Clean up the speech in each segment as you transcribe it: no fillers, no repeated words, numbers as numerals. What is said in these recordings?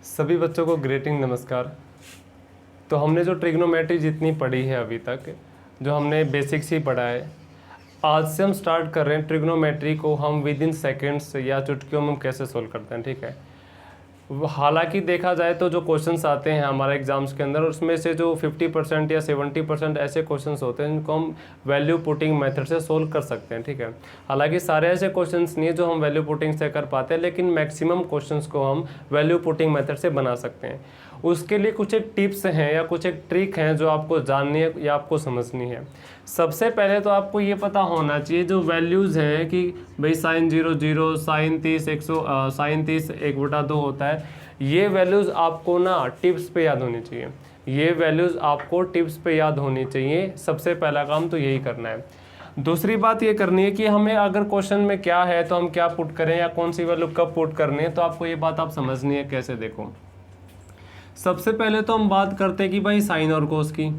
सभी बच्चों को ग्रीटिंग नमस्कार। तो हमने जो ट्रिग्नोमेट्री जितनी पढ़ी है अभी तक, जो हमने बेसिक्स ही पढ़ा है, आज से हम स्टार्ट कर रहे हैं ट्रिग्नोमेट्री को हम विद इन सेकेंड्स या चुटकियों में हम कैसे सोल्व करते हैं। ठीक है, हालांकि देखा जाए तो जो क्वेश्चंस आते हैं हमारे एग्जाम्स के अंदर, उसमें से जो 50% या 70% ऐसे क्वेश्चंस होते हैं जिनको हम वैल्यू पुटिंग मेथड से सोल्व कर सकते हैं। ठीक है, हालांकि सारे ऐसे क्वेश्चंस नहीं है जो हम वैल्यू पुटिंग से कर पाते हैं, लेकिन मैक्सिमम क्वेश्चंस को हम वैल्यू पुटिंग मेथड से बना सकते हैं। उसके लिए कुछ एक टिप्स हैं या कुछ एक ट्रिक हैं जो आपको जाननी है या आपको समझनी है। सबसे पहले तो आपको ये पता होना चाहिए जो वैल्यूज़ हैं कि भाई sin 0 0, sin 30 1/2 होता है। ये वैल्यूज़ आपको ना टिप्स पे याद होनी चाहिए। ये वैल्यूज़ आपको टिप्स पे याद होनी चाहिए। सबसे पहला काम तो यही करना है। दूसरी बात ये करनी है कि हमें अगर क्वेश्चन में क्या है तो हम क्या पुट करें या कौन सी वैल्यू कब पुट करनी है, तो आपको ये बात आप समझनी है। कैसे, देखो, सबसे पहले तो हम बात करते हैं कि भाई साइन और कोस की।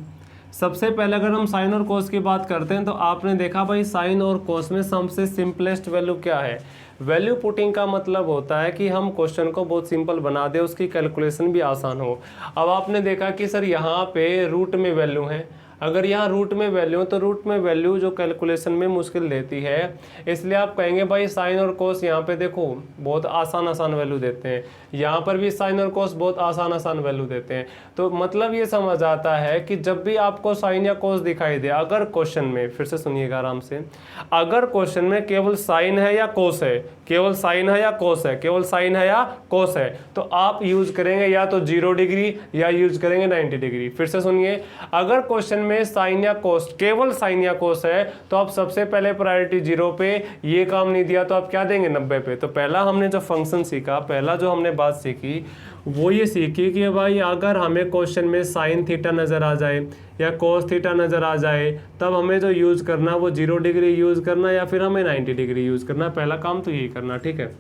सबसे पहले अगर हम साइन और कोस की बात करते हैं तो आपने देखा भाई साइन और कोस में सबसे सिंपलेस्ट वैल्यू क्या है। वैल्यू पुटिंग का मतलब होता है कि हम क्वेश्चन को बहुत सिंपल बना दें, उसकी कैलकुलेशन भी आसान हो। अब आपने देखा कि सर यहाँ पे रूट में वैल्यू है, अगर यहाँ रूट में वैल्यू तो रूट में वैल्यू जो कैलकुलेशन में मुश्किल देती है, इसलिए आप कहेंगे भाई साइन और कोस यहाँ पे देखो बहुत आसान वैल्यू देते हैं, यहाँ पर भी साइन और कोस बहुत आसान वैल्यू देते हैं। तो मतलब ये समझ आता है कि जब भी आपको साइन या कोस दिखाई दे, अगर क्वेश्चन में, फिर से सुनिएगा आराम से, अगर क्वेश्चन में केवल साइन है या कोस है, केवल साइन है या कोस है, केवल साइन है या कोस है, तो आप यूज करेंगे या तो 0 डिग्री या यूज करेंगे 90 डिग्री। फिर से सुनिए, अगर क्वेश्चन में साइन या कोस, केवल साइन या कोस है, तो आप सबसे पहले प्रायोरिटी 0 पे, ये काम नहीं दिया तो आप क्या देंगे 90 पे। तो पहला हमने जो फंक्शन सीखा, पहला जो हमने बात सीखी वो ये सीखी कि भाई अगर हमें क्वेश्चन में साइन थीटा नज़र आ जाए या कोस थीटा नज़र आ जाए, तब हमें जो यूज़ करना वो 0 डिग्री यूज़ करना या फिर हमें 90 डिग्री यूज़ करना। पहला काम तो यही करना। ठीक है,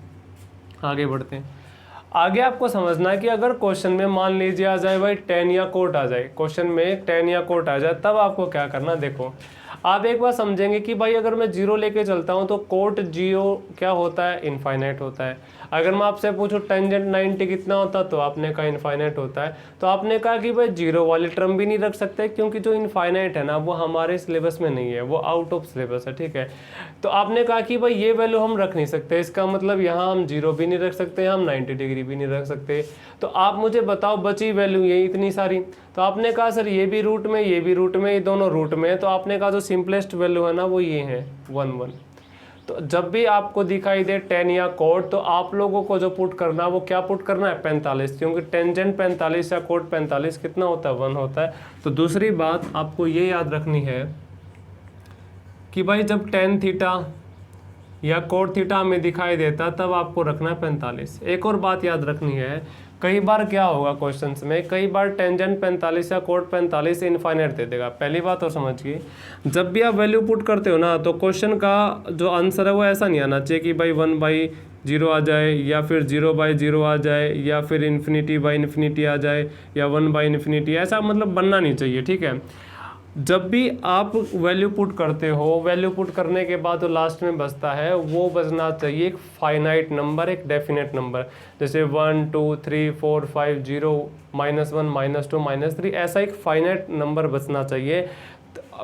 आगे बढ़ते हैं। आगे आपको समझना है कि अगर क्वेश्चन में मान लीजिए आ जाए भाई tan या कोट आ जाए, क्वेश्चन में tan या कोट आ जाए, तब आपको क्या करना। देखो, आप एक बार समझेंगे कि भाई अगर मैं 0 लेके चलता हूँ तो कोट 0 क्या होता है, इनफाइनाइट होता है। अगर मैं आपसे पूछूं टेंजेंट 90 कितना होता, तो आपने कहा इनफाइनाइट होता है। तो आपने कहा कि भाई 0 वाली टर्म भी नहीं रख सकते, क्योंकि जो इनफाइनाइट है ना वो हमारे सिलेबस में नहीं है, वो आउट ऑफ सिलेबस है। ठीक है, तो आपने कहा कि भाई ये वैल्यू हम रख नहीं सकते, इसका मतलब यहाँ हम 0 भी नहीं रख सकते, हम 90 डिग्री भी नहीं रख सकते। तो आप मुझे बताओ बची वैल्यू ये इतनी सारी। तो आपने कहा सर ये भी रूट में, ये भी रूट में, ये दोनों रूट में है। तो आपने कहा जो सिंपलेस्ट वैल्यू है ना वो ये है 1 1। तो जब भी आपको दिखाई दे tan या कोट, तो आप लोगों को जो पुट करना वो क्या पुट करना है, 45, क्योंकि टेंजेंट 45 या कोट 45 कितना होता है, 1 होता है। तो दूसरी बात आपको ये याद रखनी है कि भाई जब tan थीटा या कोट थीटा हमें दिखाई देता तब आपको रखना है 45। एक और बात याद रखनी है, कई बार क्या होगा क्वेश्चंस में, कई बार टेंजेंट 45 या कोट 45 इनफाइनाइट दे देगा। पहली बात और समझिए, जब भी आप वैल्यू पुट करते हो ना, तो क्वेश्चन का जो आंसर है वो ऐसा नहीं आना चाहिए कि भाई 1/0 आ जाए या फिर 0/0 आ जाए या फिर ∞/∞ आ जाए या 1/∞, ऐसा मतलब बनना नहीं चाहिए। ठीक है, जब भी आप वैल्यू पुट करते हो, वैल्यू पुट करने के बाद जो लास्ट में बचता है वो बचना चाहिए एक फाइनाइट नंबर, एक डेफिनेट नंबर, जैसे 1 2 3 4 5 0 -1 -2 -3, ऐसा एक फाइनाइट नंबर बचना चाहिए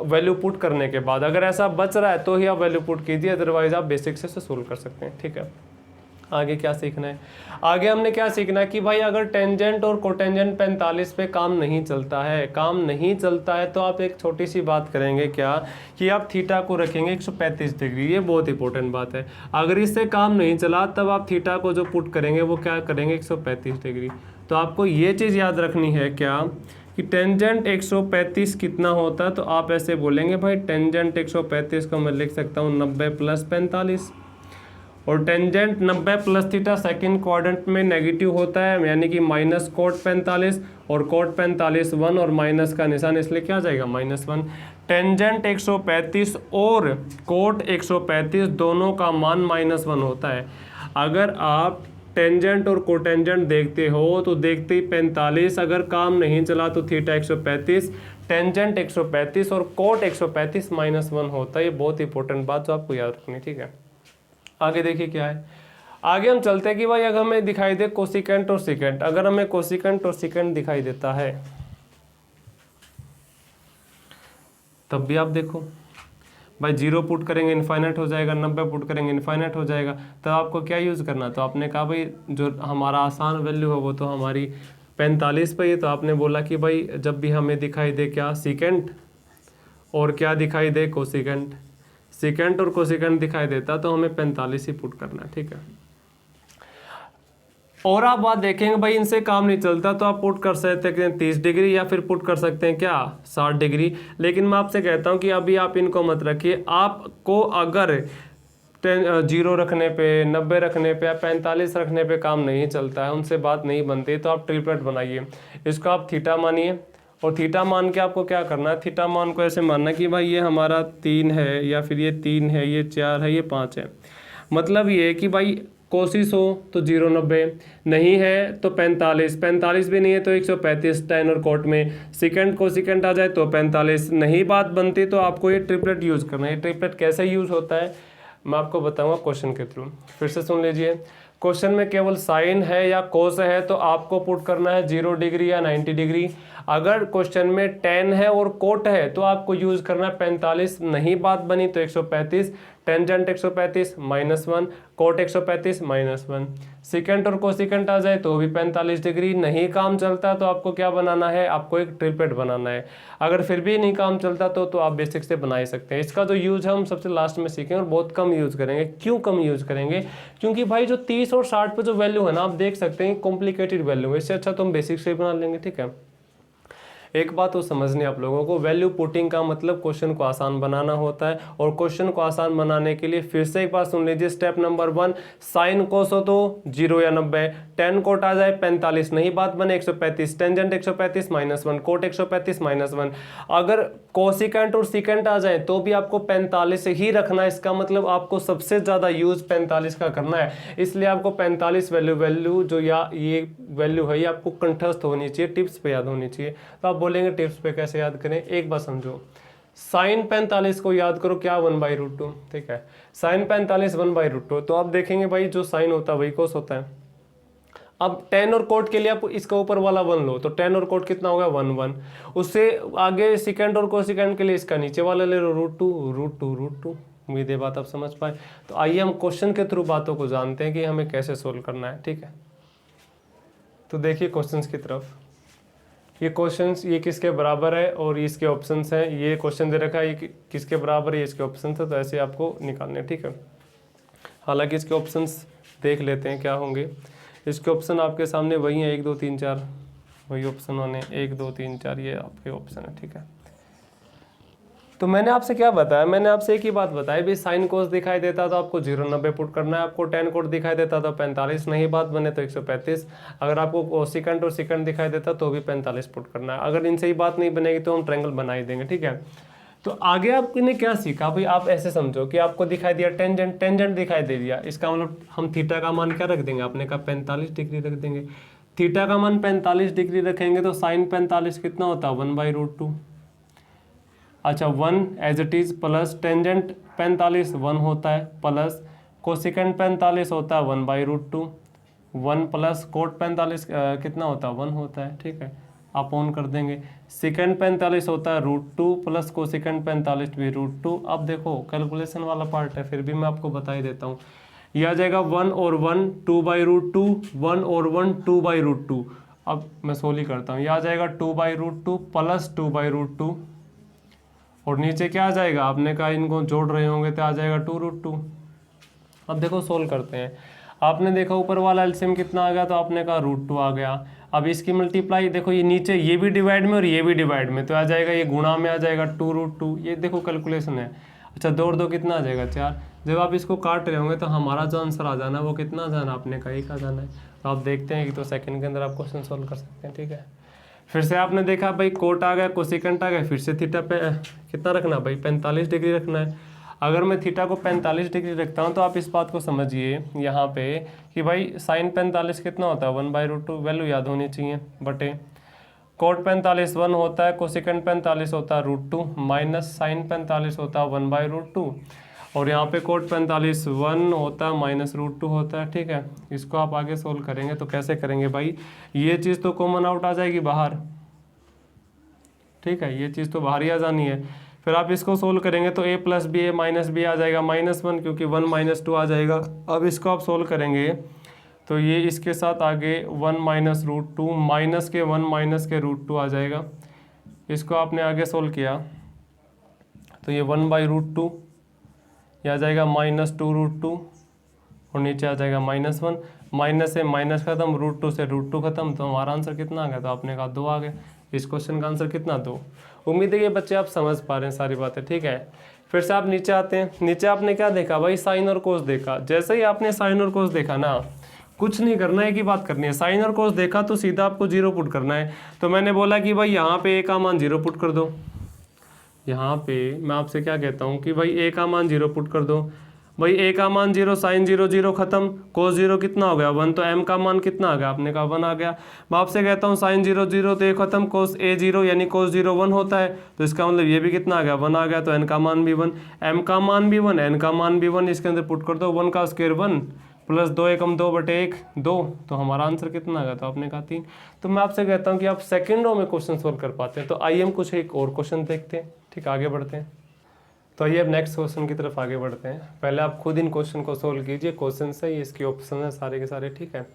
वैल्यू पुट करने के बाद। अगर ऐसा बच रहा है तो ही आप वैल्यू पुट कीजिए, अदरवाइज आप बेसिक से सोल्व कर सकते हैं। ठीक है, आगे क्या सीखना है, आगे हमने क्या सीखना है कि भाई अगर टेंजेंट और कोटेंजेंट 45 पे काम नहीं चलता है, तो आप एक छोटी सी बात करेंगे क्या, कि आप थीटा को रखेंगे 135 डिग्री। ये बहुत इंपॉर्टेंट बात है। अगर इससे काम नहीं चला तब आप थीटा को जो पुट करेंगे वो क्या करेंगे, 135 डिग्री। तो आपको ये चीज़ याद रखनी है क्या, कि टेंजेंट 135 कितना होता है, तो आप ऐसे बोलेंगे भाई टेंजेंट 135 को मैं लिख सकता हूँ 90 + 45, और टेंजेंट 90 + थीटा सेकंड क्वाड्रेंट में नेगेटिव होता है, यानी कि माइनस कोट 45, और कोट 45 1 और माइनस का निशान, इसलिए क्या आ जाएगा -1। टेंजेंट 135 और कोट 135 दोनों का मान -1 होता है। अगर आप टेंजेंट और कोटेंजेंट देखते हो तो देखते ही 45, अगर काम नहीं चला तो थीटा 135, टेंजेंट 135 और कोट 135 -1 होता है। ये बहुत इंपॉर्टेंट बात जो आपको याद रखनी। ठीक है, आगे देखिए क्या है, आगे हम चलते हैं कि भाई अगर हमें दिखाई दे कोसिकेंट और सिकेंट, अगर हमें कोसिकेंट और सिकेंट दिखाई देता है तब भी आप देखो भाई 0 पुट करेंगे इनफाइनाइट हो जाएगा, 90 पुट करेंगे इनफाइनाइट हो जाएगा। तो आपको क्या यूज़ करना, तो आपने कहा भाई जो हमारा आसान वैल्यू है वो तो हमारी 45 पे ही। तो आपने बोला कि भाई जब भी हमें दिखाई दे क्या सिकेंट और क्या दिखाई दे कोसिकेंट, सिकेंट और कोसिकेंट दिखाई देता तो हमें 45 ही पुट करना है, ठीक है। और आप बात देखेंगे भाई इनसे काम नहीं चलता तो आप पुट कर सकते हैं 30 डिग्री या फिर पुट कर सकते हैं क्या 60 डिग्री। लेकिन मैं आपसे कहता हूं कि अभी आप इनको मत रखिए। आपको अगर 0 रखने पे, 90 रखने पे या 45 रखने पे काम नहीं चलता है, उनसे बात नहीं बनती, तो आप ट्रिपलेट बनाइए। इसको आप थीटा मानिए और थीटा मान के आपको क्या करना है, थीटा मान को ऐसे मानना कि भाई ये हमारा 3 है या फिर ये 3 है, ये 4 है, ये 5 है। मतलब ये है कि भाई कोशिश हो तो 0 90, नहीं है तो 45, 45 भी नहीं है तो 135 tan और कोट में, सेकंड को सेकंड आ जाए तो 45, नहीं बात बनती तो आपको ये ट्रिपलेट यूज़ करना है। ये ट्रिपलेट कैसे यूज़ होता है मैं आपको बताऊंगा क्वेश्चन के थ्रू। फिर से सुन लीजिए, क्वेश्चन में केवल साइन है या कोस है तो आपको पुट करना है 0 डिग्री या 90 डिग्री। अगर क्वेश्चन में tan है और कोट है तो आपको यूज़ करना है 45, नहीं बात बनी तो 135, टेंजेंट 135 -1, कोट 135 -1। सेकेंट और कोसिकेंट आ जाए तो भी 45 डिग्री, नहीं काम चलता तो आपको क्या बनाना है, आपको एक ट्रिपलेट बनाना है। अगर फिर भी नहीं काम चलता तो आप बेसिक से बना ही सकते हैं। इसका जो यूज़ है हम सबसे लास्ट में सीखेंगे और बहुत कम यूज़ करेंगे। क्यों कम यूज़ करेंगे, क्योंकि भाई जो 30 और 60 पे जो वैल्यू है ना आप देख सकते हैं कॉम्प्लिकेटेड वैल्यू है, इससे अच्छा तो हम बेसिक से बना लेंगे, ठीक है। एक बात तो समझनी आप लोगों को, वैल्यू पुटिंग का मतलब क्वेश्चन को आसान बनाना होता है। और क्वेश्चन को आसान बनाने के लिए फिर से एक बार सुन लीजिए, स्टेप नंबर 1, साइन कोस हो तो 0 या 90, tan कोट आ जाए 45, नहीं बात बने 135, टेंजेंट 135 -1, कोट 135 -1। अगर कोसिकेंट और सिकेंट आ जाए तो भी आपको 45 ही रखना है। इसका मतलब आपको सबसे ज़्यादा यूज 45 का करना है, इसलिए आपको 45 वैल्यू जो या ये वैल्यू है ये आपको कंठस्थ होनी चाहिए, टिप्स पे याद होनी चाहिए। तो आप बोलेंगे टिप्स पे कैसे याद करें, एक बार समझो। साइन 45 को याद करो क्या 1/√2, ठीक है। साइन 45 1/√2, तो आप देखेंगे भाई जो साइन होता है वही कोस होता है। अब tan और कोट के लिए आप इसका ऊपर वाला 1 लो तो tan और कोट कितना होगा 1 1। उससे आगे सेकंड और कोसिकेंड के लिए इसका नीचे वाला ले लो √2। उम्मीद है बात आप समझ पाए। तो आइए हम क्वेश्चन के थ्रू बातों को जानते हैं कि हमें कैसे सोल्व करना है, ठीक है। तो देखिए क्वेश्चंस की तरफ, ये क्वेश्चंस ये किसके बराबर है और इसके ऑप्शंस हैं। ये क्वेश्चन दे रखा है ये किसके बराबर है, ये इसके ऑप्शंस है, तो ऐसे आपको निकालने, ठीक है। हालांकि इसके ऑप्शंस देख लेते हैं क्या होंगे। इसके ऑप्शन आपके सामने वही हैं 1 2 3 4, वही ऑप्शन होने 1 2 3 4, ये आपके ऑप्शन है, ठीक है। तो मैंने आपसे क्या बताया, मैंने आपसे एक ही बात बताई भाई, साइन कोस दिखाई देता तो आपको 0 90 पुट करना है, आपको tan कोट दिखाई देता तो 45, नहीं बात बने तो 135, अगर आपको कोसिकेंट और सिकेंट दिखाई देता तो भी 45 पुट करना है। अगर इनसे ही बात नहीं बनेगी तो हम ट्रायंगल बना ही देंगे, ठीक है। तो आगे आपने क्या सीखा भाई, आप ऐसे समझो कि आपको दिखाई दिया टेंजेंट दिखाई दे दिया, इसका मतलब हम थीटा का मान क्या रख देंगे, आपने कहा 45 डिग्री रख देंगे। थीटा का मान 45 डिग्री रखेंगे तो साइन 45 कितना होता है 1/√2। अच्छा 1 as it is plus tangent 45 1 होता है, प्लस कोसिकेंट 45 होता है 1/√2, 1 प्लस कोट 45 कितना होता है 1 होता है, ठीक है। आप ऑन कर देंगे। सेकेंड 45 होता है √2 प्लस कोसिकेंट 45 भी √2। अब देखो कैलकुलेशन वाला पार्ट है, फिर भी मैं आपको बता ही देता हूँ। यह आ जाएगा 1 और 1 2/√2, 1 और 1 2/√2। अब मैं सोली करता हूँ, यह आ जाएगा 2/√2 प्लस 2/√2 और नीचे क्या आ जाएगा, आपने कहा इनको जोड़ रहे होंगे तो आ जाएगा 2√2। अब देखो सोल्व करते हैं। आपने देखा ऊपर वाला एलसीएम कितना आ गया, तो आपने कहा √2 आ गया। अब इसकी मल्टीप्लाई देखो, ये नीचे ये भी डिवाइड में और ये भी डिवाइड में, तो आ जाएगा ये गुणा में आ जाएगा 2√2। ये देखो कैलकुलेशन है। अच्छा 2 और 2 कितना आ जाएगा 4। जब आप इसको काट रहे होंगे तो हमारा जो आंसर आ जाना वो कितना आ जाना, आपने कहा 1 आ जाना है। तो आप देखते हैं कि तो सेकंड के अंदर आप क्वेश्चन सोल्व कर सकते हैं, ठीक है। फिर से आपने देखा भाई कोट आ गया, कोसिकेंट आ गया, फिर से थीटा पे कितना रखना भाई 45 डिग्री रखना है। अगर मैं थीटा को 45 डिग्री रखता हूँ तो आप इस बात को समझिए यहाँ पे कि भाई साइन 45 कितना होता है 1/√2, वैल्यू याद होनी चाहिए, बटे कोट 45 1 होता है, कोसिकेंट 45 होता है √2, माइनस साइन 45 होता है 1/√2। और यहाँ पे कोट 45 1 होता है माइनस √2 होता है, ठीक है। इसको आप आगे सोल्व करेंगे तो कैसे करेंगे भाई, ये चीज़ तो कॉमन आउट आ जाएगी बाहर, ठीक है, ये चीज़ तो बाहर ही आ जानी है। फिर आप इसको सोल्व करेंगे तो a + b a minus b आ जाएगा -1, क्योंकि 1 - 2 आ जाएगा। अब इसको आप सोल्व करेंगे तो ये इसके साथ आगे 1 - √2 माइनस के 1 माइनस के √2 आ जाएगा। इसको आपने आगे सोल्व किया तो ये 1/√2 ये आ जाएगा -2√2 और नीचे आ जाएगा -1, माइनस से माइनस खत्म, √2 से √2 खत्म, तो हमारा आंसर कितना आ गया, तो आपने कहा 2 आ गया। इस क्वेश्चन का आंसर कितना, 2। उम्मीद है ये बच्चे आप समझ पा रहे हैं सारी बातें, ठीक है। फिर से आप नीचे आते हैं, नीचे आपने क्या देखा भाई, साइन और कोस देखा। जैसे ही आपने साइन और कोस देखा ना, कुछ नहीं करना है, एक ही बात करनी है, साइन और कोस देखा तो सीधा आपको 0 पुट करना है। तो मैंने बोला कि भाई यहाँ पे a का मान 0 पुट कर दो, यहाँ पे मैं आपसे क्या कहता हूँ कि भाई a का मान 0 पुट कर दो। भाई a का मान 0, साइन 0 0 खत्म, कोस 0 कितना हो गया 1, तो m का मान कितना आ गया, आपने कहा 1 आ गया। मैं आपसे कहता हूँ साइन 0 0 तो ये खत्म, कोस a 0 यानी कोस 0 1 होता है, तो इसका मतलब ये भी कितना आ गया 1 आ गया। तो n का मान भी 1, m का मान भी 1, n का मान भी 1, इसके अंदर पुट कर दो, 1 का स्क्वायर 1 प्लस 2 एकम 2/1 2, तो हमारा आंसर कितना आ गया, तो आपने कहा 3। तो मैं आपसे कहता हूँ कि आप सेकेंडों में क्वेश्चन सोल्व कर पाते हैं। तो आइए हम कुछ एक और क्वेश्चन देखते हैं, ठीक, आगे बढ़ते हैं। तो आइए अब नेक्स्ट क्वेश्चन की तरफ आगे बढ़ते हैं। पहले आप खुद इन क्वेश्चन को सोल्व कीजिए, क्वेश्चन है इसके ऑप्शन है सारे के सारे, ठीक है।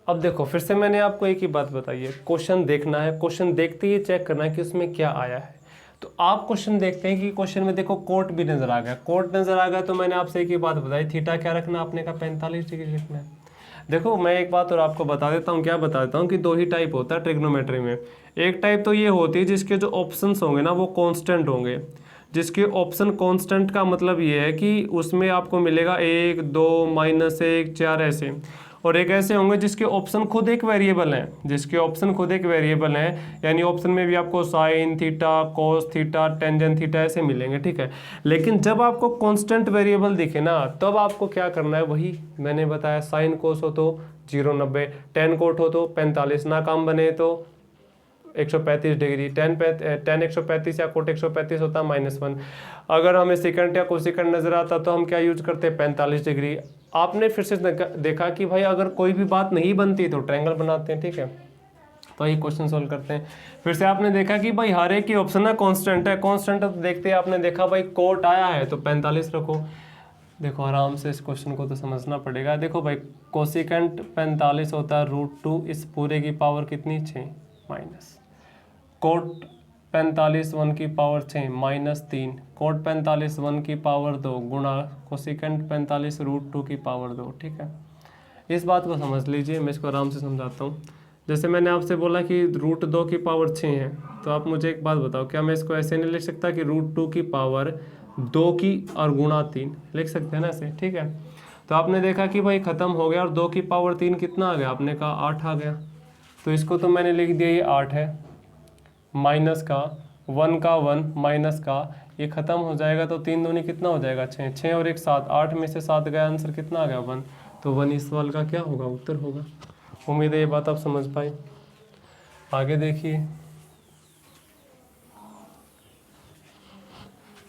अब देखो फिर से मैंने आपको एक ही बात बताई है, क्वेश्चन देखना है, क्वेश्चन देखते ही चेक करना है कि उसमें क्या आया है। तो आप क्वेश्चन देखते हैं कि क्वेश्चन में देखो कोट भी नजर आ गया, कोट नजर आ गया तो मैंने आपसे एक ही बात बताई, थीटा क्या रखना, आपने कहा 45 डिग्री रखना है। देखो मैं एक बात और आपको बता देता हूँ, क्या बता देता हूँ कि 2 ही टाइप होता है ट्रिग्नोमेट्री में। एक टाइप तो ये होती है जिसके जो ऑप्शंस होंगे ना वो कांस्टेंट होंगे, जिसके ऑप्शन कांस्टेंट का मतलब ये है कि उसमें आपको मिलेगा 1 2 -1 4 ऐसे। और एक ऐसे होंगे जिसके ऑप्शन खुद एक वेरिएबल हैं, जिसके ऑप्शन खुद एक वेरिएबल हैं, यानी ऑप्शन में भी आपको sine theta, cos theta, tangent theta ऐसे मिलेंगे, ठीक है। लेकिन जब आपको कांस्टेंट वेरिएबल दिखे ना, तब आपको क्या करना है, वही मैंने बताया, साइन कोस हो तो 0 90, टेन कोट हो तो 45, ना काम बने तो 135 डिग्री, टेन 135 या कोट 135 होता -1। अगर हमें सेकंड या कोसेकंड नजर आता तो हम क्या यूज करते हैं, 45 डिग्री। आपने फिर से देखा कि भाई अगर कोई भी बात नहीं बनती तो ट्रायंगल बनाते हैं, ठीक है। तो ये क्वेश्चन सोल्व करते हैं। फिर से आपने देखा कि भाई हर एक की ऑप्शन है कांस्टेंट है, कांस्टेंट तो देखते हैं, आपने देखा भाई कोट आया है तो 45 रखो। देखो आराम से इस क्वेश्चन को तो समझना पड़ेगा। देखो भाई कोसिकेंट 45 होता है √2, इस पूरे की पावर कितनी 6 माइनस कोट 45 1 की पावर 6 -3, कोट 45 1 की पावर 2 गुणा कोसिकेंट 45 √2 की पावर 2, ठीक है। इस बात को समझ लीजिए, मैं इसको आराम से समझाता हूँ। जैसे मैंने आपसे बोला कि √2 की पावर 6 है, तो आप मुझे एक बात बताओ, क्या मैं इसको ऐसे नहीं लिख सकता कि √2 की पावर 2 की और गुणा 3 लिख सकते हैं ना ऐसे, ठीक है। तो आपने देखा कि भाई ख़त्म हो गया और 2 की पावर 3 कितना आ गया, आपने कहा 8 आ गया। तो इसको तो मैंने लिख दिया ये 8 है, माइनस का 1 का 1 माइनस का ये ख़त्म हो जाएगा तो 3 दूनी कितना हो जाएगा 6, 6 और 1 7, 8 में से 7 गया, आंसर कितना आ गया 1। तो 1 इस सवाल का क्या होगा, उत्तर होगा। उम्मीद है ये बात आप समझ पाए। आगे देखिए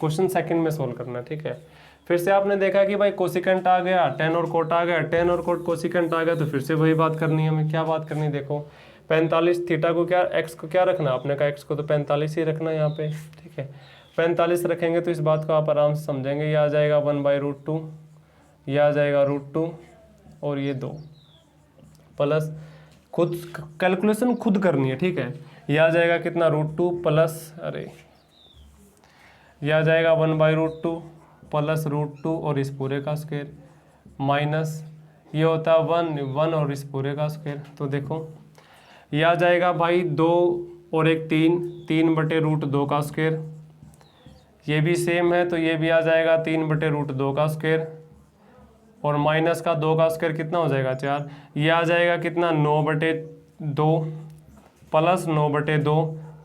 क्वेश्चन सेकंड में सोल्व करना, ठीक है। फिर से आपने देखा कि भाई कोसिकेंट आ गया, टेन और कोट आ गया, टेन और कोट कोसिकेंट आ गया, तो फिर से वही बात करनी है हमें। क्या बात करनी, देखो 45 थीटा को क्या, एक्स को क्या रखना, आपने कहा एक्स को तो 45 ही रखना है यहाँ पे, ठीक है। 45 रखेंगे तो इस बात को आप आराम से समझेंगे। ये आ जाएगा 1/√2, ये आ जाएगा √2 और ये 2 प्लस, खुद कैलकुलेशन खुद करनी है, ठीक है। ये आ जाएगा कितना √2 प्लस, अरे ये आ जाएगा 1/√2 प्लस √2 और इस पूरे का स्क्वायर माइनस ये होता है 1 और इस पूरे का स्क्वायर। तो देखो ये आ जाएगा भाई 2 और 1 3, 3/√2 का स्क्वायर, ये भी सेम है तो ये भी आ जाएगा 3/√2 का स्क्वायर और माइनस का 2 का स्क्वायर कितना हो जाएगा 4, ये आ जाएगा कितना 9/2 प्लस 9/2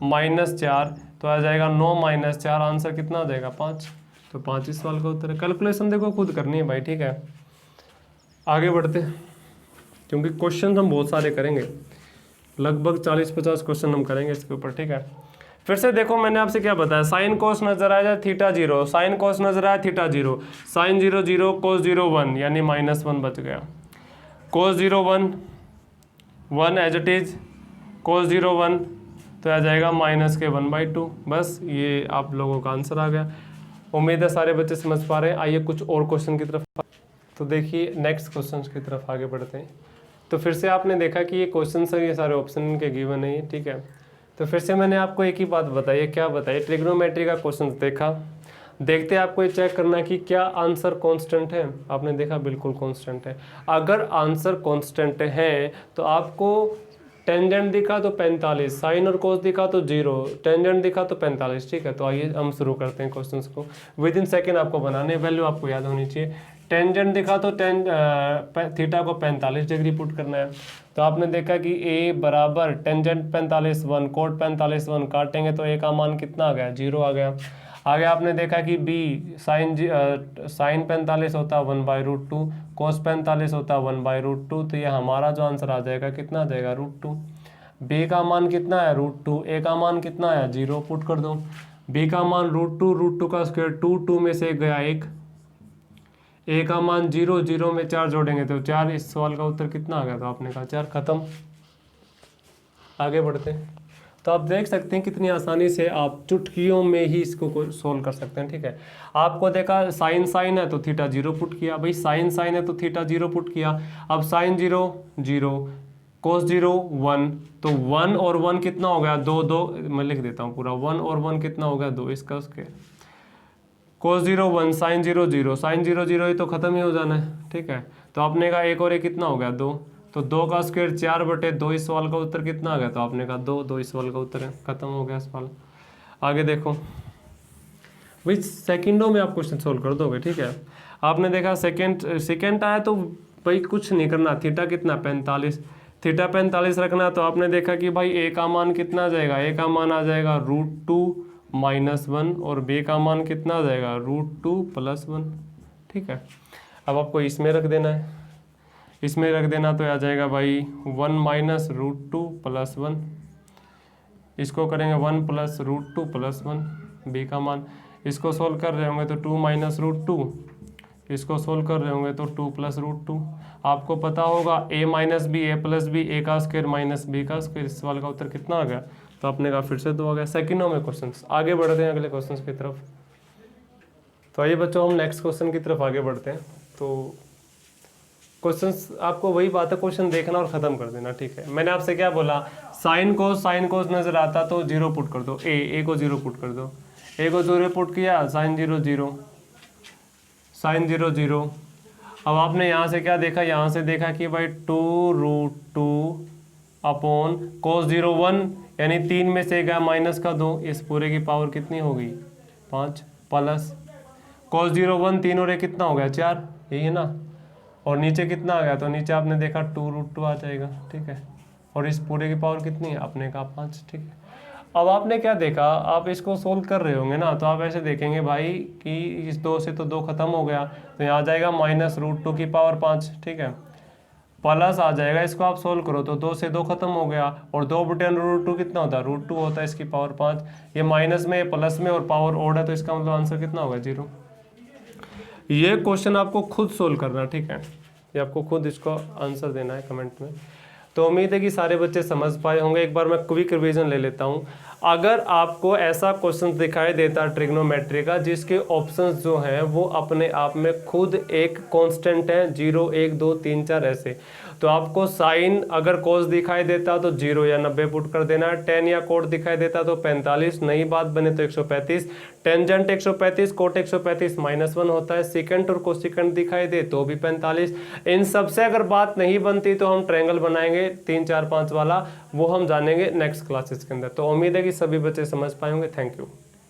-4, तो आ जाएगा 9 - 4, आंसर कितना आ जाएगा 5। तो 5 इस सवाल का उत्तर है। कैलकुलेशन देखो खुद करनी है भाई, ठीक है। आगे बढ़ते हैं क्योंकि क्वेश्चन हम बहुत सारे करेंगे, लगभग 40-50 क्वेश्चन हम करेंगे इसके ऊपर, ठीक है। फिर से देखो मैंने आपसे क्या बताया, साइन कोस नजर आया थीटा 0, साइन कोस नजर आया थीटा 0, साइन 0 0, कोस 0 1 यानी -1 बच गया, कोस 0 1 1 एज इट इज, कोस 0 1 तो आ जाएगा -1/2। बस ये आप लोगों का आंसर आ गया। उम्मीद है सारे बच्चे समझ पा रहे हैं। आइए कुछ और क्वेश्चन की तरफ, तो देखिए नेक्स्ट क्वेश्चन की तरफ आगे बढ़ते हैं। तो फिर से आपने देखा कि ये क्वेश्चन सर ये सारे ऑप्शन इनके गिवन है, ठीक है। तो फिर से मैंने आपको एक ही बात बताई है, क्या बताई, ट्रिग्नोमेट्री का क्वेश्चन देखा, देखते आपको ये चेक करना कि क्या आंसर कांस्टेंट है। आपने देखा बिल्कुल कांस्टेंट है। अगर आंसर कांस्टेंट है तो आपको टेंजेंट दिखा तो 45, साइन और कोस दिखा तो 0, टेंजेंट दिखा तो 45, ठीक है। तो आइए हम शुरू करते हैं क्वेश्चंस को। विद इन सेकेंड आपको बनाने, वैल्यू आपको याद होनी चाहिए। टेंजेंट दिखा तो थीटा को 45 डिग्री पुट करना है। तो आपने देखा कि ए बराबर टेंजेंट 45 1, कोट 45 1, काटेंगे तो ए का मान कितना आ गया, 0 आ गया। आगे आपने देखा कि बी साइन 45 होता है 1/√2, कोस 45 होता है 1/√2, तो ये हमारा जो आंसर आ जाएगा कितना आ जाएगा, √2। बी का मान कितना है, √2, ए का मान कितना है, 0, पुट कर दो। बी का मान √2 का स्क्वायर 2, 2 में से गया 1, ए का मान 0, 0 में 4 जोड़ेंगे तो 4। इस सवाल का उत्तर कितना आ गया, तो आपने कहा 4, खत्म। आगे बढ़ते हैं। तो आप देख सकते हैं कितनी आसानी से आप चुटकियों में ही इसको सोल्व कर सकते हैं, ठीक है। आपको देखा साइन साइन है तो थीटा 0 पुट किया, भाई साइन साइन है तो थीटा 0 पुट किया। अब साइन 0 0, कोस 0 1, तो 1 और 1 कितना हो गया, 2 2, मैं लिख देता हूँ पूरा, 1 और 1 कितना हो गया, 2, इसका उसके। कोस 0 1, साइन 0 0, साइन 0 0 ही तो खत्म ही हो जाना है, ठीक है। तो आपने कहा एक और एक कितना हो गया, 2, तो 2 का स्क्वायर 4/2, इस सवाल का उत्तर कितना आ गया, तो आपने कहा 2 2, इस सवाल का उत्तर है, खत्म हो गया सवाल। आगे देखो भाई, सेकंडों में आप क्वेश्चन सोल्व कर दोगे, ठीक है। आपने देखा सेकंड आया तो भाई कुछ नहीं करना, थीटा कितना 45, थीटा 45 रखना। तो आपने देखा कि भाई ए का मान कितना आ जाएगा, ए का मान आ जाएगा √2 -1 और बी का मान कितना आ जाएगा, √2 + 1, ठीक है। अब आपको इसमें रख देना है, इसमें रख देना तो आ जाएगा भाई 1 - √2 + 1, इसको करेंगे 1 + √2 + 1, बी का मान। इसको सोल्व कर रहे होंगे तो 2 - √2, इसको सोल्व कर रहे होंगे तो 2 + √2। आपको पता होगा a - b, a + b, a का स्क्वायर -b का स्क्वायर, इस सवाल का उत्तर कितना आ गया, तो आपने कहा फिर से 2 आ गया। सेकंडों में क्वेश्चन। आगे बढ़ते हैं अगले क्वेश्चन की तरफ। तो आइए बच्चों हम नेक्स्ट क्वेश्चन की तरफ आगे बढ़ते हैं। तो क्वेश्चंस आपको वही बात है, क्वेश्चन देखना और ख़त्म कर देना, ठीक है। मैंने आपसे क्या बोला, साइन कोस नज़र आता तो 0 पुट कर दो, ए को 0 पुट कर दो, ए को 0 पुट किया, साइन 0 0, साइन 0 0। अब आपने यहाँ से क्या देखा, यहाँ से देखा कि भाई 2√2 अपॉन कोस 0 1, यानी 3 में से गया -2, इस पूरे की पावर कितनी होगी, 5, प्लस कोस 0 1, 3 और 1 कितना हो गया, 4, यही है ना। और नीचे कितना आ गया, तो नीचे आपने देखा 2√2 आ जाएगा, ठीक है। और इस पूरे की पावर कितनी है, आपने कहा 5, ठीक है। अब आपने क्या देखा, आप इसको सोल्व कर रहे होंगे ना, तो आप ऐसे देखेंगे भाई कि इस 2 से तो 2 खत्म हो गया, तो यहाँ आ जाएगा -√2 की पावर 5, ठीक है, प्लस आ जाएगा। इसको आप सोल्व करो तो 2 से 2 खत्म हो गया, और 2/√2 कितना होता है, √2 होता है, इसकी पावर 5। ये माइनस में प्लस में और पावर ओड है, तो इसका मतलब आंसर कितना होगा, 0। ये क्वेश्चन आपको खुद सोल्व करना, ठीक है। ये आपको खुद इसको आंसर देना है कमेंट में। तो उम्मीद है कि सारे बच्चे समझ पाए होंगे। एक बार मैं क्विक रिवीजन ले लेता हूँ। अगर आपको ऐसा क्वेश्चन दिखाई देता ट्रिग्नोमेट्री का जिसके ऑप्शंस जो हैं वो अपने आप में खुद एक कांस्टेंट है, 0 1 2 3 4 ऐसे, तो आपको साइन अगर कोस दिखाई देता तो 0 या 90 पुट कर देना, टेन या कोट दिखाई देता तो 45, नई बात बने तो 135, टेंजेंट 135, कोट 135 -1 होता है, सेकेंड और कोसेकेंट दिखाई दे तो भी 45। इन सबसे अगर बात नहीं बनती तो हम ट्रायंगल बनाएंगे 3 4 5 वाला, वो हम जानेंगे नेक्स्ट क्लासेस के अंदर। तो उम्मीद है कि सभी बच्चे समझ पाए होंगे। Thank you.